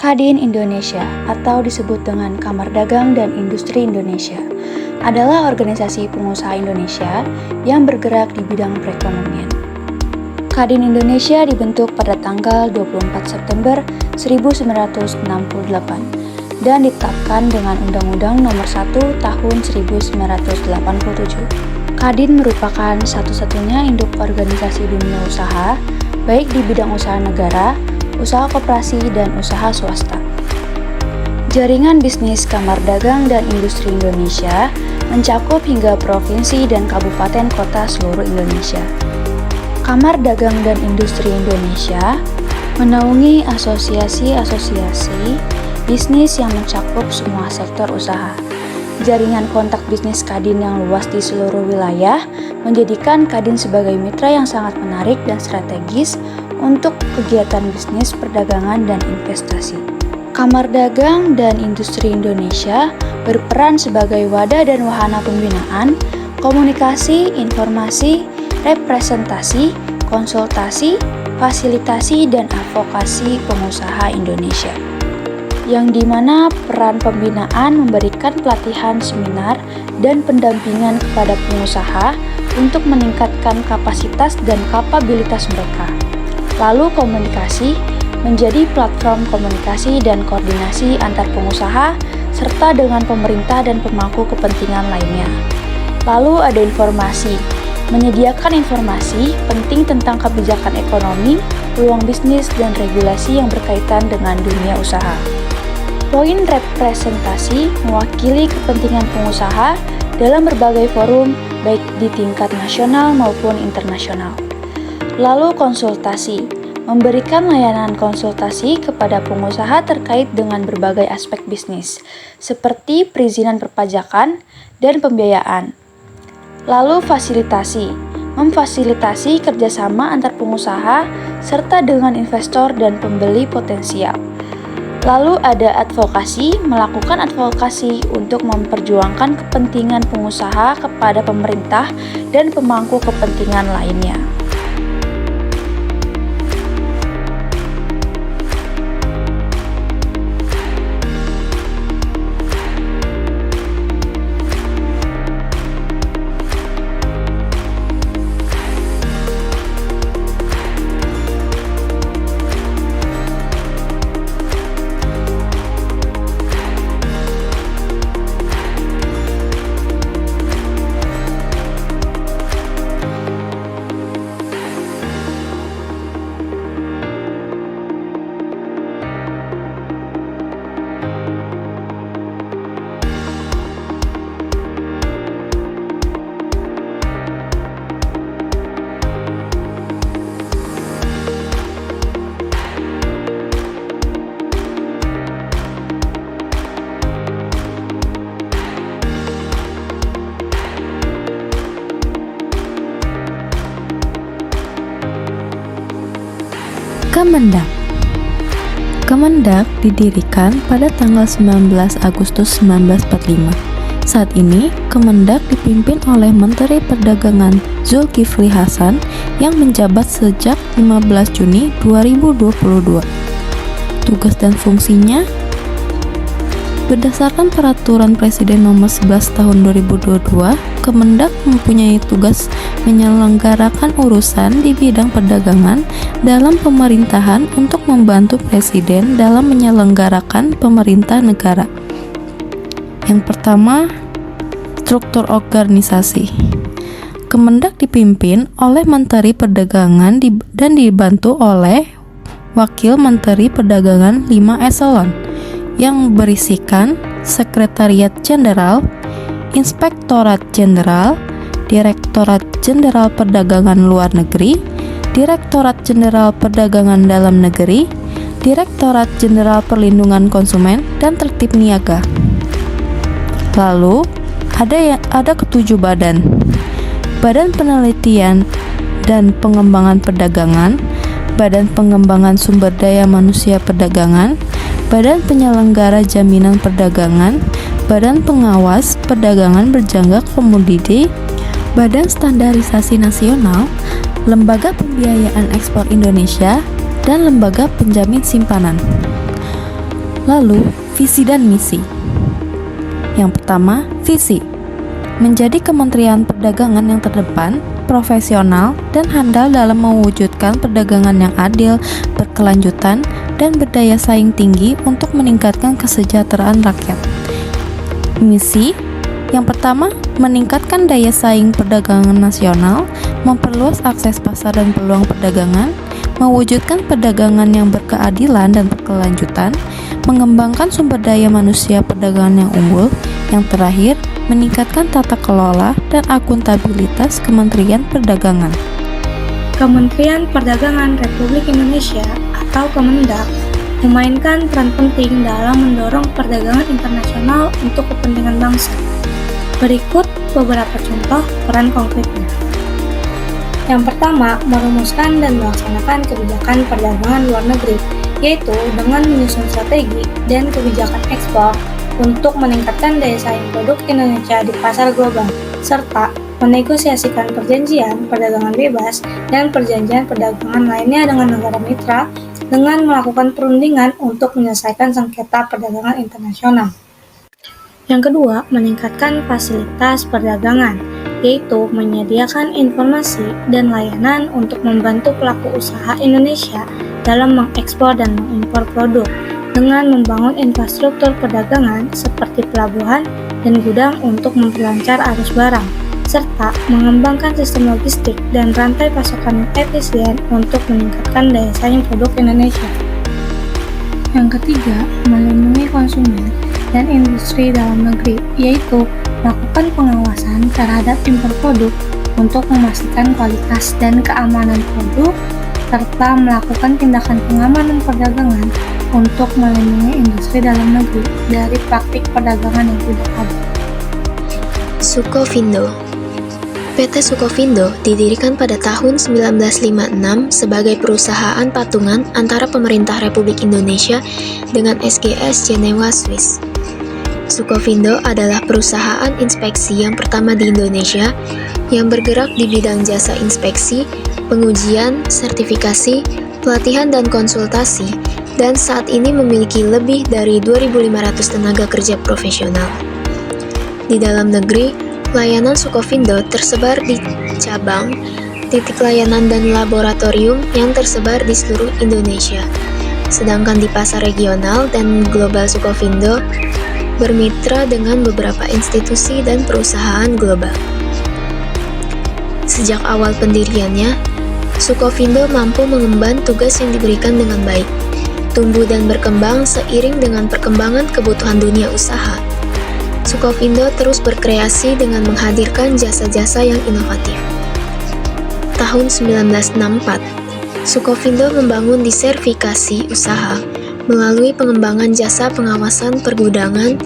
Kadin Indonesia atau disebut dengan Kamar Dagang dan Industri Indonesia adalah organisasi pengusaha Indonesia yang bergerak di bidang perekonomian. Kadin Indonesia dibentuk pada tanggal 24 September 1968 dan ditetapkan dengan Undang-Undang Nomor 1 Tahun 1987. Kadin merupakan satu-satunya induk organisasi dunia usaha, baik di bidang usaha negara, usaha koperasi, dan usaha swasta. Jaringan bisnis Kamar Dagang dan Industri Indonesia mencakup hingga provinsi dan kabupaten kota seluruh Indonesia. Kamar Dagang dan Industri Indonesia menaungi asosiasi-asosiasi bisnis yang mencakup semua sektor usaha. Jaringan kontak bisnis Kadin yang luas di seluruh wilayah menjadikan Kadin sebagai mitra yang sangat menarik dan strategis untuk kegiatan bisnis, perdagangan, dan investasi. Kamar Dagang dan Industri Indonesia berperan sebagai wadah dan wahana pembinaan, komunikasi, informasi, representasi, konsultasi, fasilitasi, dan advokasi pengusaha Indonesia, yang dimana peran pembinaan memberikan pelatihan, seminar, dan pendampingan kepada pengusaha untuk meningkatkan kapasitas dan kapabilitas mereka. Lalu komunikasi menjadi platform komunikasi dan koordinasi antar pengusaha serta dengan pemerintah dan pemangku kepentingan lainnya. Lalu ada informasi, menyediakan informasi penting tentang kebijakan ekonomi, peluang bisnis, dan regulasi yang berkaitan dengan dunia usaha. Poin representasi mewakili kepentingan pengusaha dalam berbagai forum baik di tingkat nasional maupun internasional. Lalu konsultasi, memberikan layanan konsultasi kepada pengusaha terkait dengan berbagai aspek bisnis, seperti perizinan perpajakan dan pembiayaan. Lalu fasilitasi, memfasilitasi kerjasama antar pengusaha serta dengan investor dan pembeli potensial. Lalu ada advokasi, melakukan advokasi untuk memperjuangkan kepentingan pengusaha kepada pemerintah dan pemangku kepentingan lainnya. Kemendak. Kemendak didirikan pada tanggal 19 Agustus 1945. Saat ini, Kemendak dipimpin oleh Menteri Perdagangan Zulkifli Hasan yang menjabat sejak 15 Juni 2022. Tugas dan fungsinya berdasarkan Peraturan Presiden Nomor 11 Tahun 2022, Kemendak mempunyai tugas menyelenggarakan urusan di bidang perdagangan dalam pemerintahan untuk membantu Presiden dalam menyelenggarakan pemerintah negara. Yang pertama, struktur organisasi. Kemendak dipimpin oleh Menteri Perdagangan dan dibantu oleh Wakil Menteri Perdagangan 5 eselon yang berisikan Sekretariat Jenderal, Inspektorat Jenderal, Direktorat Jenderal Perdagangan Luar Negeri, Direktorat Jenderal Perdagangan Dalam Negeri, Direktorat Jenderal Perlindungan Konsumen, dan Tertib Niaga. Lalu ada ketujuh badan: Badan Penelitian dan Pengembangan Perdagangan, Badan Pengembangan Sumber Daya Manusia Perdagangan, Badan Penyelenggara Jaminan Perdagangan, Badan Pengawas Perdagangan Berjangka Komoditi, Badan Standarisasi Nasional, Lembaga Pembiayaan Ekspor Indonesia, dan Lembaga Penjamin Simpanan. Lalu, visi dan misi. Yang pertama, visi. Menjadi Kementerian Perdagangan yang terdepan, profesional, dan handal dalam mewujudkan perdagangan yang adil, berkelanjutan, dan berdaya saing tinggi untuk meningkatkan kesejahteraan rakyat. Misi yang pertama, meningkatkan daya saing perdagangan nasional, memperluas akses pasar dan peluang perdagangan, mewujudkan perdagangan yang berkeadilan dan berkelanjutan, mengembangkan sumber daya manusia perdagangan yang unggul, yang terakhir, meningkatkan tata kelola dan akuntabilitas Kementerian Perdagangan. Kementerian Perdagangan Republik Indonesia atau Kemendak memainkan peran penting dalam mendorong perdagangan internasional untuk kepentingan bangsa. Berikut beberapa contoh peran konkretnya. Yang pertama, merumuskan dan melaksanakan kebijakan perdagangan luar negeri, yaitu dengan menyusun strategi dan kebijakan ekspor untuk meningkatkan daya saing produk Indonesia di pasar global, serta menegosiasikan perjanjian perdagangan bebas dan perjanjian perdagangan lainnya dengan negara mitra dengan melakukan perundingan untuk menyelesaikan sengketa perdagangan internasional. Yang kedua, meningkatkan fasilitas perdagangan, yaitu menyediakan informasi dan layanan untuk membantu pelaku usaha Indonesia dalam mengekspor dan mengimpor produk, dengan membangun infrastruktur perdagangan seperti pelabuhan dan gudang untuk memperlancar arus barang, serta mengembangkan sistem logistik dan rantai pasokan yang efisien untuk meningkatkan daya saing produk Indonesia. Yang ketiga, melindungi konsumen dan industri dalam negeri, yaitu melakukan pengawasan terhadap impor produk untuk memastikan kualitas dan keamanan produk, serta melakukan tindakan pengamanan perdagangan untuk melindungi industri dalam negeri dari praktik perdagangan yang tidak adil. Sukovindo. PT Sukovindo didirikan pada tahun 1956 sebagai perusahaan patungan antara pemerintah Republik Indonesia dengan SGS Jenewa, Swiss. Sukovindo adalah perusahaan inspeksi yang pertama di Indonesia yang bergerak di bidang jasa inspeksi, pengujian, sertifikasi, pelatihan dan konsultasi, dan saat ini memiliki lebih dari 2.500 tenaga kerja profesional. Di dalam negeri, layanan Sukovindo tersebar di cabang, titik layanan dan laboratorium yang tersebar di seluruh Indonesia. Sedangkan di pasar regional dan global Sukovindo bermitra dengan beberapa institusi dan perusahaan global. Sejak awal pendiriannya, Sukovindo mampu mengemban tugas yang diberikan dengan baik, tumbuh dan berkembang seiring dengan perkembangan kebutuhan dunia usaha. Sukovindo terus berkreasi dengan menghadirkan jasa-jasa yang inovatif. Tahun 1964, Sukovindo membangun disertifikasi usaha melalui pengembangan jasa pengawasan pergudangan,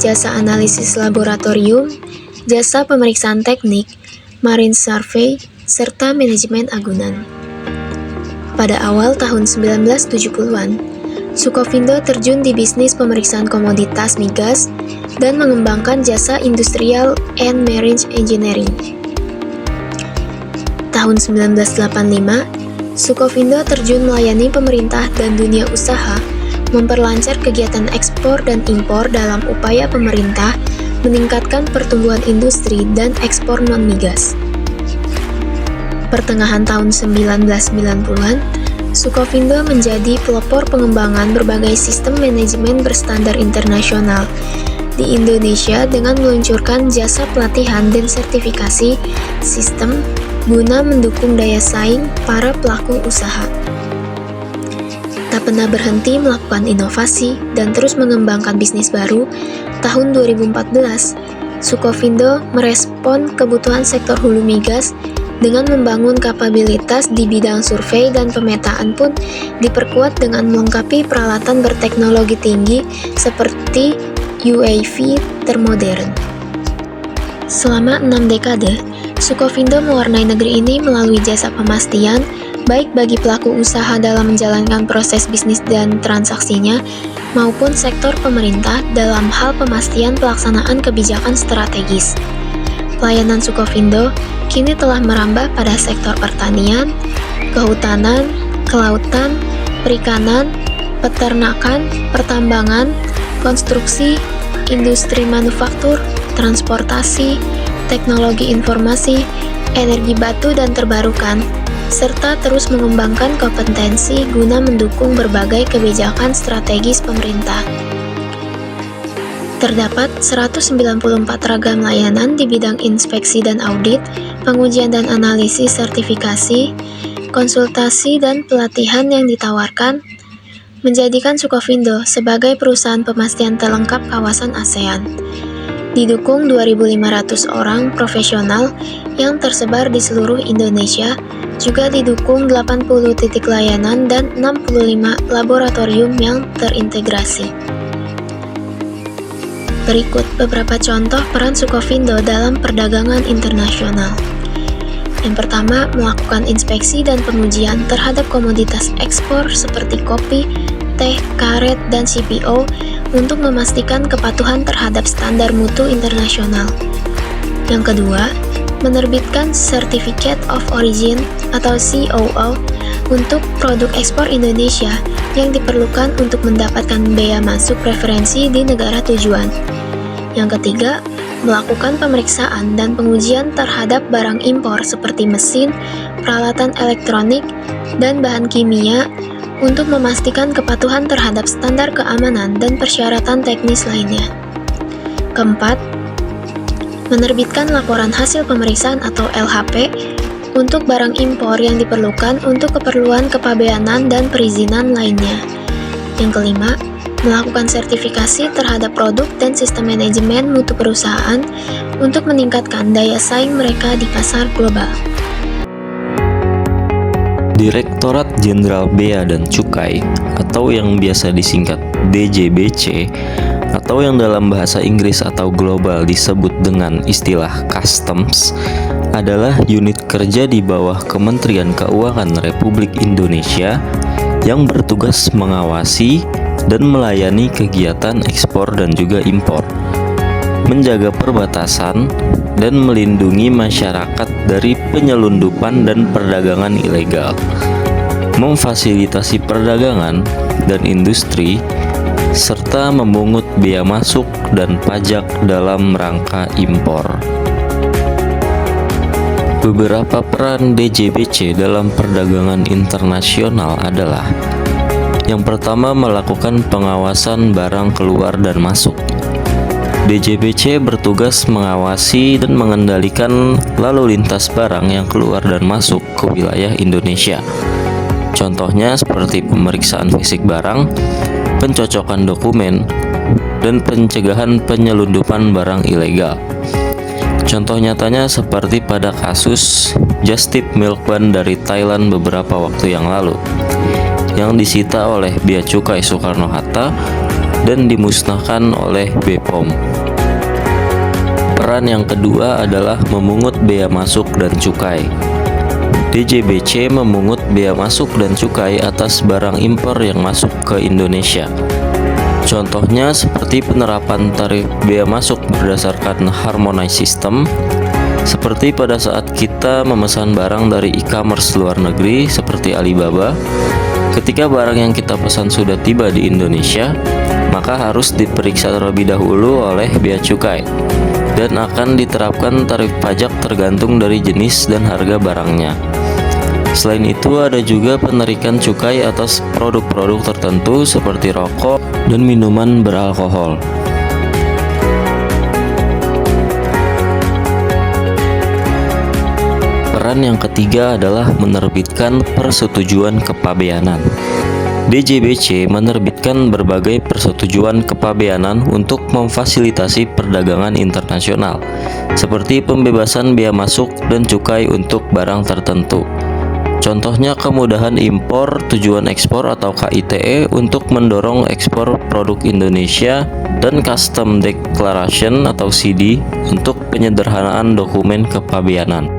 jasa analisis laboratorium, jasa pemeriksaan teknik, marine survey, serta manajemen agunan. Pada awal tahun 1970-an, Sukovindo terjun di bisnis pemeriksaan komoditas migas dan mengembangkan jasa industrial and marine engineering. Tahun 1985, Sukovindo terjun melayani pemerintah dan dunia usaha, memperlancar kegiatan ekspor dan impor dalam upaya pemerintah meningkatkan pertumbuhan industri dan ekspor non-migas. Pertengahan tahun 1990-an, Sukovindo menjadi pelopor pengembangan berbagai sistem manajemen berstandar internasional di Indonesia dengan meluncurkan jasa pelatihan dan sertifikasi sistem guna mendukung daya saing para pelaku usaha. Tak pernah berhenti melakukan inovasi dan terus mengembangkan bisnis baru, tahun 2014, Sukovindo merespon kebutuhan sektor hulu migas dengan membangun kapabilitas di bidang survei dan pemetaan pun diperkuat dengan melengkapi peralatan berteknologi tinggi seperti UAV termodern. Selama 6 dekade, Sukovindo mewarnai negeri ini melalui jasa pemastian, baik bagi pelaku usaha dalam menjalankan proses bisnis dan transaksinya, maupun sektor pemerintah dalam hal pemastian pelaksanaan kebijakan strategis. Pelayanan Sukovindo kini telah merambah pada sektor pertanian, kehutanan, kelautan, perikanan, peternakan, pertambangan, konstruksi, industri manufaktur, transportasi, teknologi informasi, energi batu dan terbarukan, serta terus mengembangkan kompetensi guna mendukung berbagai kebijakan strategis pemerintah. Terdapat 194 ragam layanan di bidang inspeksi dan audit, pengujian dan analisis sertifikasi, konsultasi dan pelatihan yang ditawarkan, menjadikan Sukovindo sebagai perusahaan pemastian terlengkap kawasan ASEAN. Didukung 2.500 orang profesional yang tersebar di seluruh Indonesia, juga didukung 80 titik layanan dan 65 laboratorium yang terintegrasi. Berikut beberapa contoh peran Sukovindo dalam perdagangan internasional. Yang pertama, melakukan inspeksi dan pengujian terhadap komoditas ekspor seperti kopi, teh, karet, dan CPO untuk memastikan kepatuhan terhadap standar mutu internasional. Yang kedua, menerbitkan Certificate of Origin atau COO untuk produk ekspor Indonesia yang diperlukan untuk mendapatkan bea masuk preferensi di negara tujuan. Yang ketiga, melakukan pemeriksaan dan pengujian terhadap barang impor seperti mesin, peralatan elektronik, dan bahan kimia untuk memastikan kepatuhan terhadap standar keamanan dan persyaratan teknis lainnya. Keempat, menerbitkan laporan hasil pemeriksaan atau LHP untuk barang impor yang diperlukan untuk keperluan kepabeanan dan perizinan lainnya. Yang kelima, melakukan sertifikasi terhadap produk dan sistem manajemen mutu perusahaan untuk meningkatkan daya saing mereka di pasar global. Direktorat Jenderal Bea dan Cukai atau yang biasa disingkat DJBC atau yang dalam bahasa Inggris atau global disebut dengan istilah Customs adalah unit kerja di bawah Kementerian Keuangan Republik Indonesia yang bertugas mengawasi dan melayani kegiatan ekspor dan juga impor, menjaga perbatasan, dan melindungi masyarakat dari penyelundupan dan perdagangan ilegal, memfasilitasi perdagangan dan industri, serta memungut bea masuk dan pajak dalam rangka impor. Beberapa peran DJBC dalam perdagangan internasional adalah: yang pertama, melakukan pengawasan barang keluar dan masuk. DJBC bertugas mengawasi dan mengendalikan lalu lintas barang yang keluar dan masuk ke wilayah Indonesia. Contohnya seperti pemeriksaan fisik barang, pencocokan dokumen, dan pencegahan penyelundupan barang ilegal. Contoh nyatanya seperti pada kasus Just Tip Milk Bun dari Thailand beberapa waktu yang lalu, yang disita oleh Bea Cukai Soekarno-Hatta dan dimusnahkan oleh BPOM. Peran yang kedua adalah memungut bea masuk dan cukai. DJBC memungut bea masuk dan cukai atas barang impor yang masuk ke Indonesia. Contohnya seperti penerapan tarif bea masuk berdasarkan harmonized system, seperti pada saat kita memesan barang dari e-commerce luar negeri seperti Alibaba. Ketika barang yang kita pesan sudah tiba di Indonesia, maka harus diperiksa terlebih dahulu oleh bea cukai dan akan diterapkan tarif pajak tergantung dari jenis dan harga barangnya. Selain itu, ada juga penarikan cukai atas produk-produk tertentu seperti rokok dan minuman beralkohol. Peran yang ketiga adalah menerbitkan persetujuan kepabeanan. DJBC menerbitkan berbagai persetujuan kepabeanan untuk memfasilitasi perdagangan internasional, seperti pembebasan bea masuk dan cukai untuk barang tertentu. Contohnya kemudahan impor tujuan ekspor atau KITE untuk mendorong ekspor produk Indonesia dan Custom Declaration atau CD untuk penyederhanaan dokumen kepabeanan.